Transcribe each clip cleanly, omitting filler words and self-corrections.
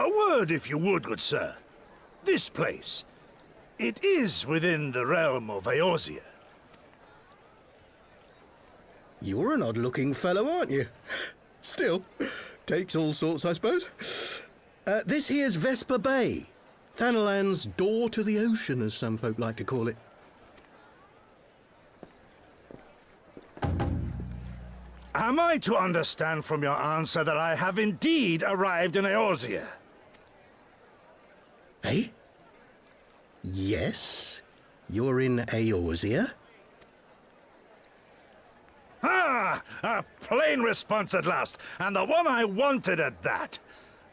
A word, if you would, good sir. This place, it is within the realm of Eorzea. You're an odd-looking fellow, aren't you? Still, takes all sorts, I suppose. This here's Vesper Bay. Thanalan's door to the ocean, as some folk like to call it. Am I to understand from your answer that I have indeed arrived in Eorzea? Eh? Yes? You're in Eorzea? Ah! A plain response at last, and the one I wanted at that.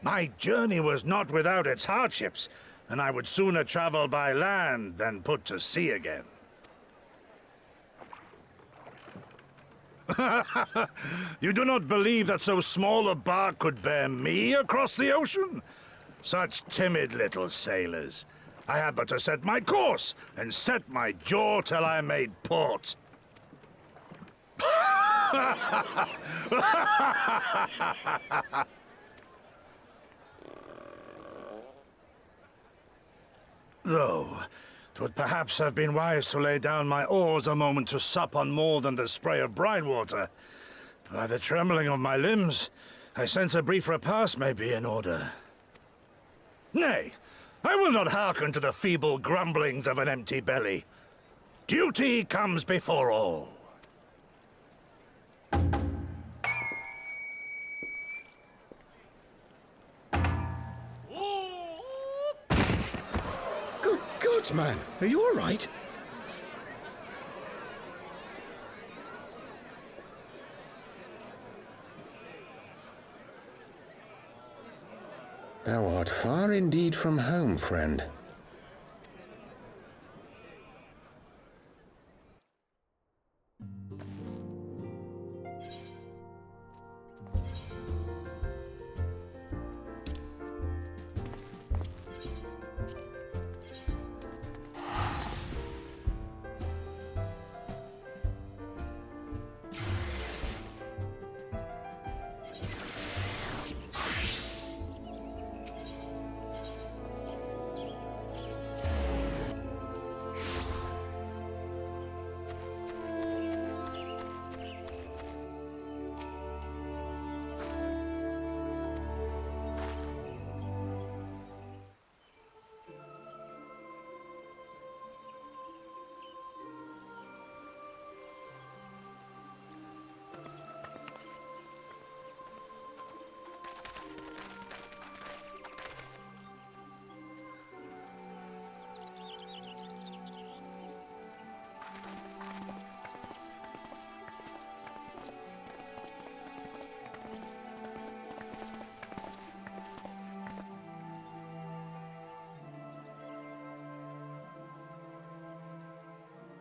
My journey was not without its hardships, and I would sooner travel by land than put to sea again. You do not believe that so small a bark could bear me across the ocean? Such timid little sailors. I had but to set my course and set my jaw till I made port. Though, 'twould perhaps have been wise to lay down my oars a moment to sup on more than the spray of brine water. By the trembling of my limbs, I sense a brief repast may be in order. Nay, I will not hearken to the feeble grumblings of an empty belly. Duty comes before all. Good God, man! Are you all right? Thou art far indeed from home, friend.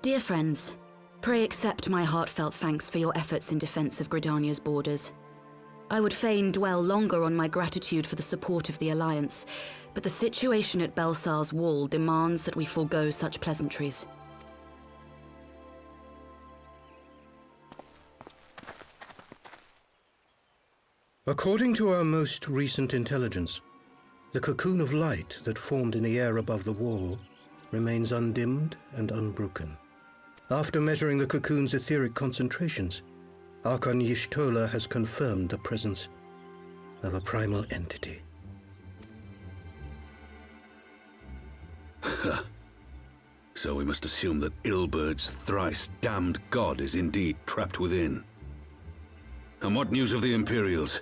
Dear friends, pray accept my heartfelt thanks for your efforts in defense of Gridania's borders. I would fain dwell longer on my gratitude for the support of the Alliance, but the situation at Belsar's Wall demands that we forego such pleasantries. According to our most recent intelligence, the cocoon of light that formed in the air above the wall remains undimmed and unbroken. After measuring the cocoon's etheric concentrations, Archon Y'shtola has confirmed the presence of a primal entity. So we must assume that Ilbert's thrice damned god is indeed trapped within. And what news of the Imperials?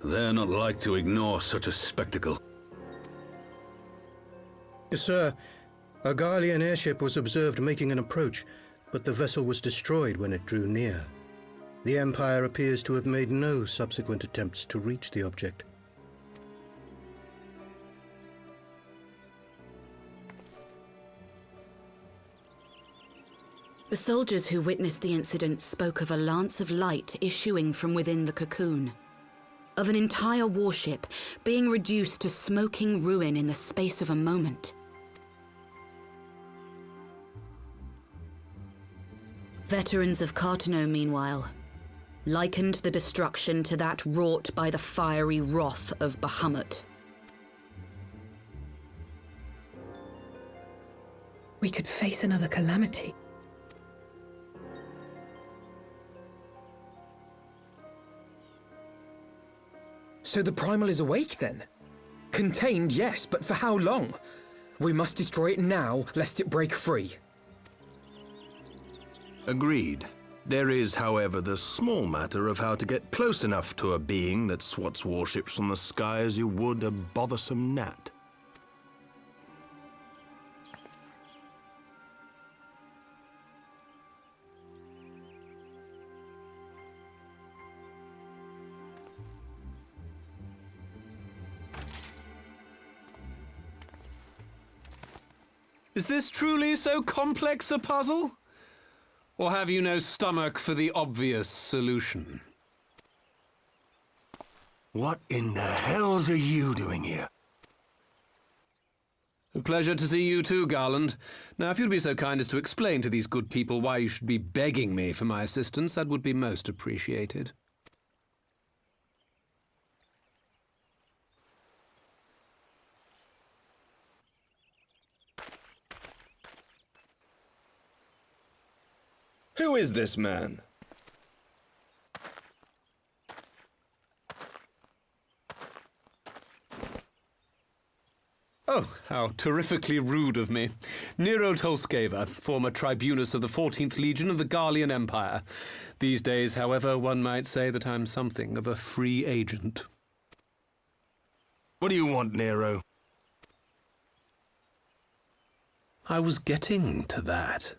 They're not like to ignore such a spectacle. Yes, sir. A Garlean airship was observed making an approach, but the vessel was destroyed when it drew near. The Empire appears to have made no subsequent attempts to reach the object. The soldiers who witnessed the incident spoke of a lance of light issuing from within the cocoon, of an entire warship being reduced to smoking ruin in the space of a moment. Veterans of Cartano, meanwhile, likened the destruction to that wrought by the fiery wrath of Bahamut. We could face another calamity. So the Primal is awake then? Contained, yes, but for how long? We must destroy it now, lest it break free. Agreed. There is, however, the small matter of how to get close enough to a being that swats warships from the sky as you would a bothersome gnat. Is this truly so complex a puzzle? Or have you no stomach for the obvious solution? What in the hells are you doing here? A pleasure to see you too, Garland. Now, if you'd be so kind as to explain to these good people why you should be begging me for my assistance, that would be most appreciated. Who is this man? Oh, how terrifically rude of me. Nero Tolskeva, former tribunus of the 14th Legion of the Garlean Empire. These days, however, one might say that I'm something of a free agent. What do you want, Nero? I was getting to that.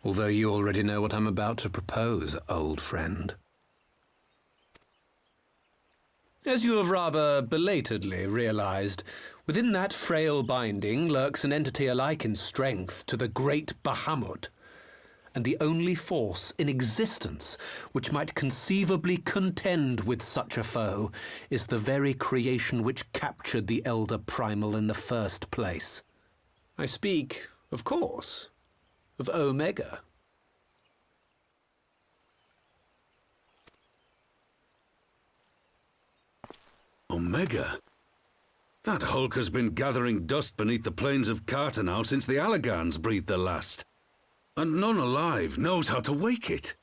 Although you already know what I'm about to propose, old friend. As you have rather belatedly realized, within that frail binding lurks an entity alike in strength to the great Bahamut, and the only force in existence which might conceivably contend with such a foe is the very creation which captured the Elder Primal in the first place. I speak, of course, of Omega. Omega? That hulk has been gathering dust beneath the plains of Cartanau since the Allagans breathed their last. And none alive knows how to wake it.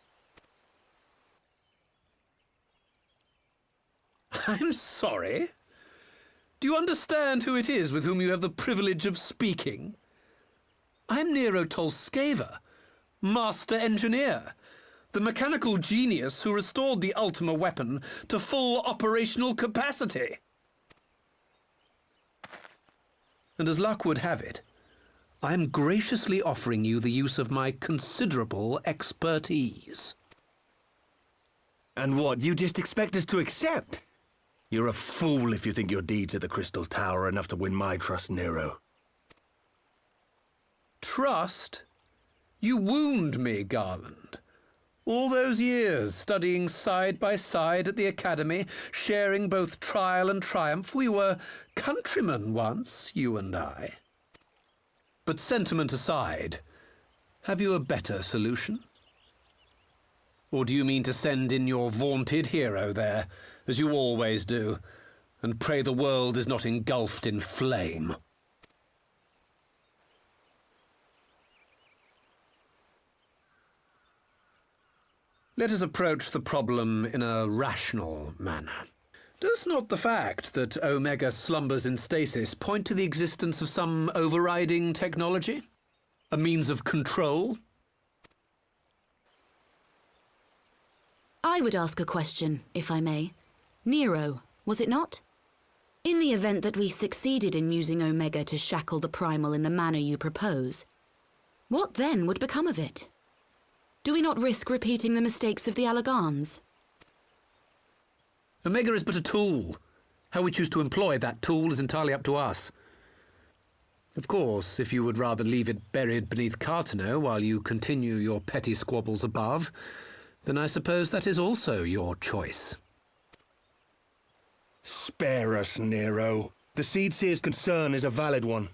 I'm sorry? Do you understand who it is with whom you have the privilege of speaking? I'm Nero Tolskeva, Master Engineer, the mechanical genius who restored the Ultima weapon to full operational capacity. And as luck would have it, I'm graciously offering you the use of my considerable expertise. And what, you just expect us to accept? You're a fool if you think your deeds at the Crystal Tower are enough to win my trust, Nero. Trust? You wound me, Garland. All those years, studying side by side at the Academy, sharing both trial and triumph, we were countrymen once, you and I. But sentiment aside, have you a better solution? Or do you mean to send in your vaunted hero there, as you always do, and pray the world is not engulfed in flame? Let us approach the problem in a rational manner. Does not the fact that Omega slumbers in stasis point to the existence of some overriding technology? A means of control? I would ask a question, if I may. Nero, was it not? In the event that we succeeded in using Omega to shackle the Primal in the manner you propose, what then would become of it? Do we not risk repeating the mistakes of the Allagans? Omega is but a tool. How we choose to employ that tool is entirely up to us. Of course, if you would rather leave it buried beneath Cartanau while you continue your petty squabbles above, then I suppose that is also your choice. Spare us, Nero. The Seedseer's concern is a valid one.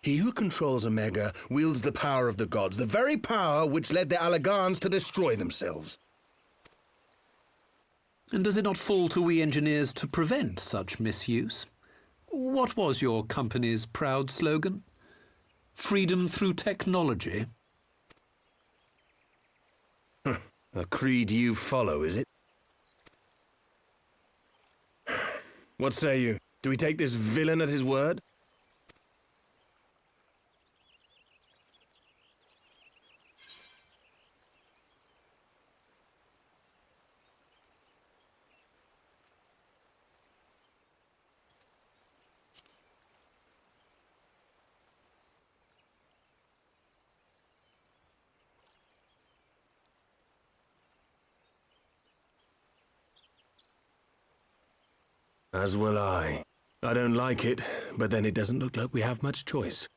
He who controls Omega wields the power of the gods, the very power which led the Allagans to destroy themselves. And does it not fall to we engineers to prevent such misuse? What was your company's proud slogan? Freedom through technology? A creed you follow, is it? What say you? Do we take this villain at his word? As will I. I don't like it, but then it doesn't look like we have much choice.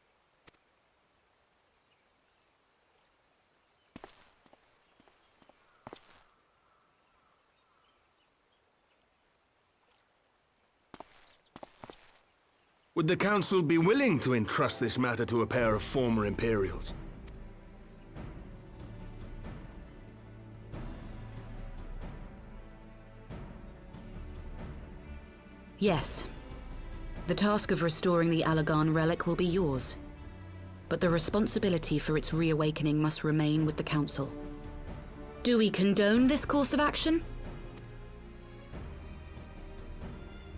Would the Council be willing to entrust this matter to a pair of former Imperials? Yes. The task of restoring the Allagan relic will be yours. But the responsibility for its reawakening must remain with the Council. Do we condone this course of action?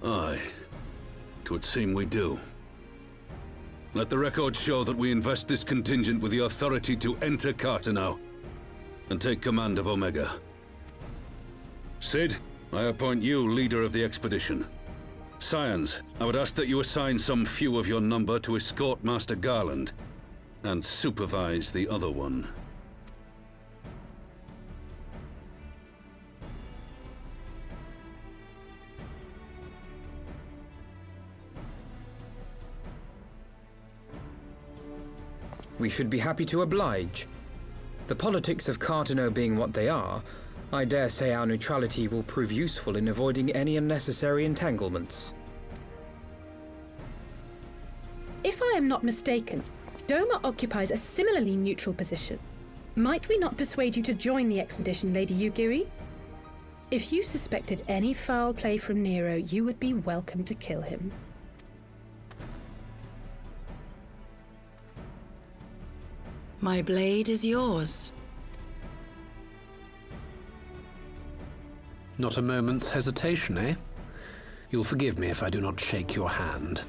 Aye. 'Twould seem we do. Let the record show that we invest this contingent with the authority to enter Carteneau and take command of Omega. Cid, I appoint you leader of the expedition. Scions, I would ask that you assign some few of your number to escort Master Garland and supervise the other one. We should be happy to oblige. The politics of Carteneau being what they are, I dare say our neutrality will prove useful in avoiding any unnecessary entanglements. If I am not mistaken, Doma occupies a similarly neutral position. Might we not persuade you to join the expedition, Lady Yugiri? If you suspected any foul play from Nero, you would be welcome to kill him. My blade is yours. Not a moment's hesitation, eh? You'll forgive me if I do not shake your hand.